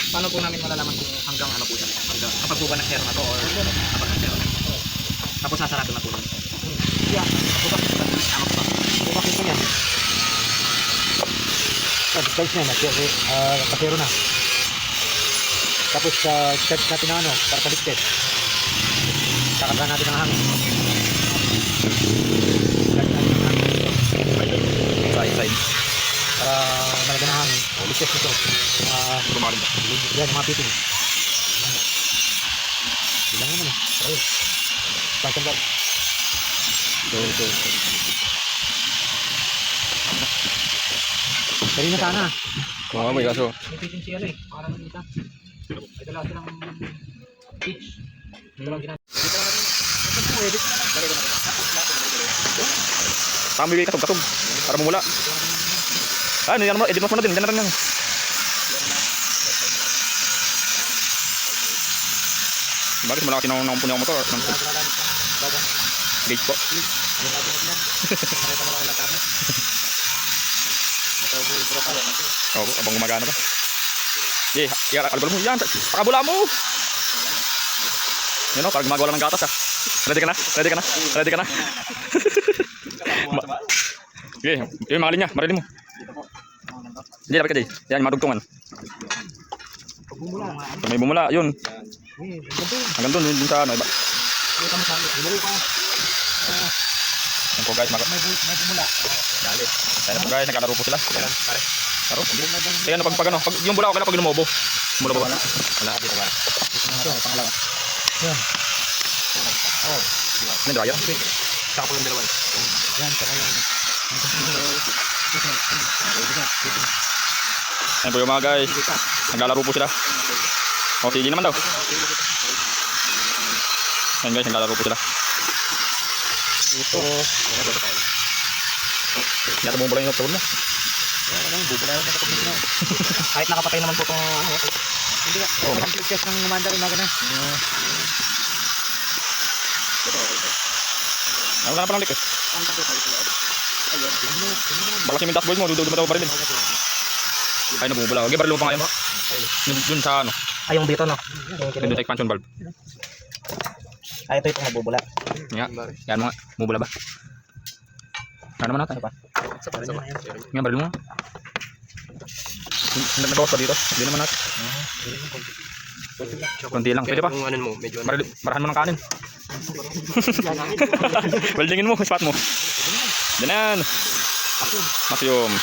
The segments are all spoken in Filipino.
Paano po namin malalaman kung hanggang ano po siya? Hanggang kapag po ba nag-zero na to or kapag nag-zero na? Tapos sasarado na po lang. Yeah. Bukas po ba? Tama po ba? Bukakin ko yan. Discharge na yan. Pasero na. Tapos charge natin na ano, para paligtid. Kakagahan natin ang hangin. Side. Para malagyan ang hangin. Ligtas nito. Bumarin ba? Yan, mga pitin. Bilang naman eh. Ayun. Pasang ba? Ito. Pwede na sana. Oo, may kaso. May pitin siya eh. Para nakita. Ito lang silang pitch. Ito lang ginagawa. Dito lang natin. Ito po, edit na lang. Dali ko natin. Tapos lahat. Tama bigay katog. Para mumula. Ano yan mo, edit mo na din. Diyan na rin yan. Bakit malaki ng punya motor? Gauge po. Oo, abang gumagana pa. Eh, kalbal mo. Yan, pakabula mo. Yan o, parang gumagawa lang ng gatas ha. Ready ka na? Okay, yung mga linya, marinig mo. Jay, dapat ka Jay. Yan, yung madugtungan. Pag may bumula, yun. Hanggang doon, yun sa ano, iba. Yan po guys, May bumula. dali. Yan po guys, nagkalaro po sila. Laro? Kaya ano, pag ano, pag yung bula, okay na pag lumobo. Mula ba? Wala. Dito ba? Pangalawa. Yan. Oh. Ano yung dryer? Saka po yung dalawa. Yan, saka yan. Yan po yung mga guys. Naglalaro po sila. O, sige naman daw. Yan guys, naglalaro po sila. Ito. Yan ito bumula yung turn mo. Kahit nakapatay naman po itong ano. Hindi nga. Complete test ng umanda rin na gana. Ano ka na palang likit? Baka yung dashboard mo, dudog ba pa rin din. Ay, nabubula. Okay, baril mo pa ngayon. Yun sa ano. Ay, yung dito no. Yun sa expansion valve. Ay, ito itong nabubula. Nga. Yan mo nga. Bubula ba? Ano naman natin? Nga, baril mo nga. Nagawas pa dito. Hindi naman natin. Kunti lang. Pwede pa. Marahan mo ng kanin. Weldingin mo. Spot mo. Diyan. Maximum.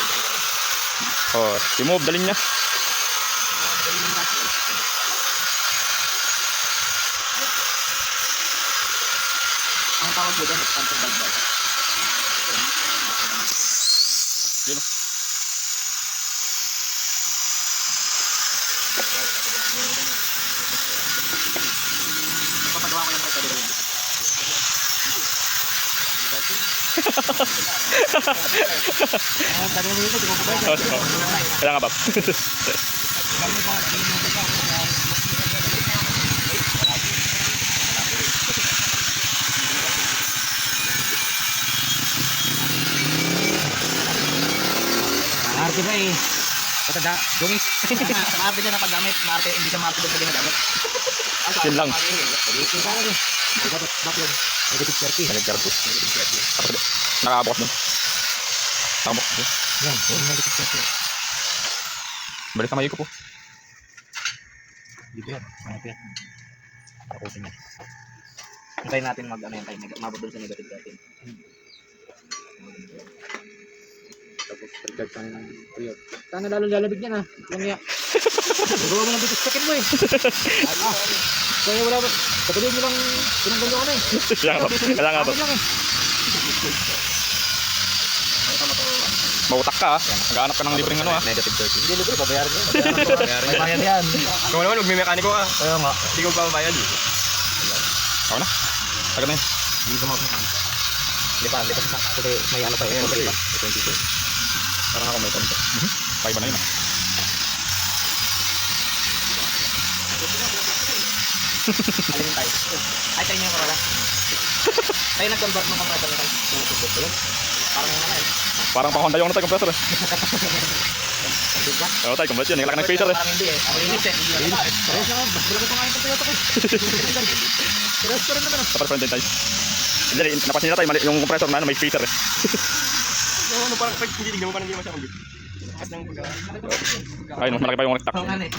Oh, remove. Dalhin niya. Ang tawag ko dyan, expansion valve. Yun. Papagawa ko lang ito dito. Kailangan ba? Arte ba eh. Patada. Dungis. Maarte siya na paggamit. Maarte, hindi siya maarte doon sa ginagamit. Yun lang. Dapat negative 30. Nagkarpo. Nakabukas mo. Nakabukas mo. Yan. Negative 30. Balik sa mayo ko po. Dito yan. Hanap yan. Takutin niya. Hintayin natin mag ano yan tayo. Mabot doon sa negative 13. Tapos pagkag ka ng tuyot. Sana lalo lalabig niya na. Langya. Magawa mo ng bitis check-in mo eh. Kaya wala ba? Patuloy mo lang pinanggal nyo ka na eh. Kailangan ba? Akin lang eh. Mautak ka ha. Naghahanap ka ng libreng ano ha. Negative 13. Hindi libre, babayaran nyo. May bayad yan. Kung naman, magmimekaniko ka. Kaya nga. Hindi ko babayad. Ako na. Agad na yun. Hindi ko makakita. Hindi pa kasi may ano pa yun. Ito yung dito. Parang ako may konti. Paiba na yun ha. Alin tayo? Ay, tayo niyo yung Corolla. Tayo nag-convert ng compressor na tayo. Parang yung ano eh. Parang pang Honda yung na tayo compressor eh. Oo tayo, kumbas yun. Ang laki ng spacer eh. Parang hindi eh. Ang linis eh. Parehas lang, mas bulalo pa nga yung Toyota ko. Parehas pa rin naman ah. Tapos friend tayo. Hindi, napasin nila tayo, yung compressor na may spacer eh. Ano parang pag hindi mo parang hindi mo siya mag. Lakas ng pagka. Ayun, mas malaki pa yung nagtak. Oo nga eh.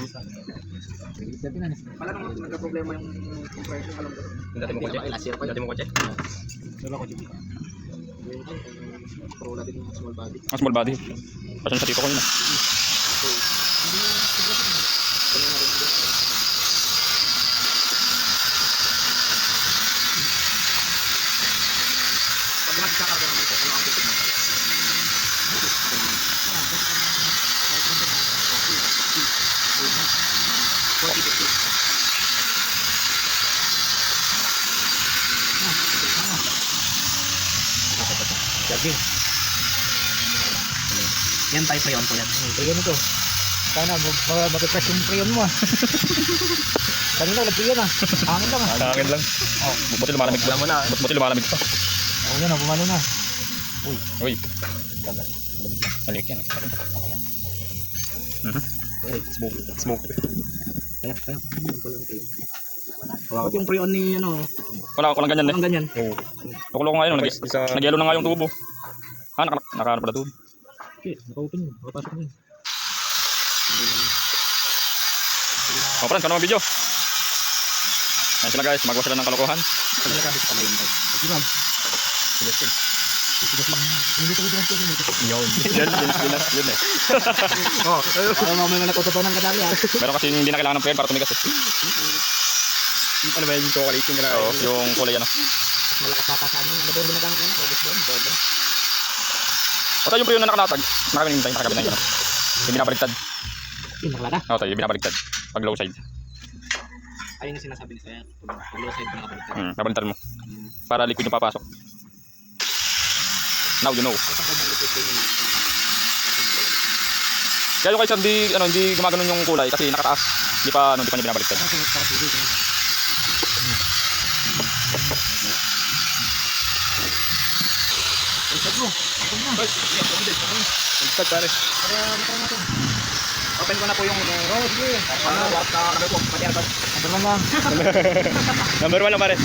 Pala nung nagka-problema yung compressor alam ko. Dati mo kotse. Dati mo kotse. Wala ko dito. Corolla din yung small body. Ang small body. Pasyon sa tito ko yun ah. Pag magkakarga naman ito, yung active naman. Jogging. Yan tayo pa yun po yan. Priyon ito. Sana mag-press yung priyon mo ah. Kanina nag-priyon ah. Hangin lang ah. Hangin lang. Buti lumalamig pa. Buti lumalamig pa. Oo yan ah, bumalo na. Uy. Maliit yan eh. Smoke. Kaya. Bakit yung pre-on ni ano? Walang ganyan eh. Walang ganyan. Nakulo ko ngayon. Nagyelo na nga yung tubo. Nakaano pala tubo. Okay, naka-open yun. Nakapasok na yun. O friends, kano ang video? Ayan sila guys, magawa sila ng kalokohan. Pag nagkabit ka ngayon tayo. Diba? Hindi ko dito Yun eh. Oo. Para mamaya nakutupaw ng kadali ah. Pero kasi hindi na kailangan ng prayer para tumigas eh. Ano ba yung chocolate yung Oo, yung kulay ano. Malakas pa sa ano. Ano ba yung ginagamit ka na? Bobos doon. Bobo. O tayo yung prayer na nakalatag. Maraming tayo nakakabit na yun. Yung binabaligtad. Yung nakalata. O tayo, yung binabaligtad. Pag low side. Ayun yung sinasabi ko sa'yo. Pag low side ka nakabaliktad. Babaligtad mo. Para liquid yung papasok. Now you know. Kaya yung kay sir, hindi gumaganon yung kulay kasi nakataas. Hindi pa niya binabaligtad. Start pare. Open ko na po yung sige. Para kami po. Pati aircon. Number 1 lang. Number 1 lang pare.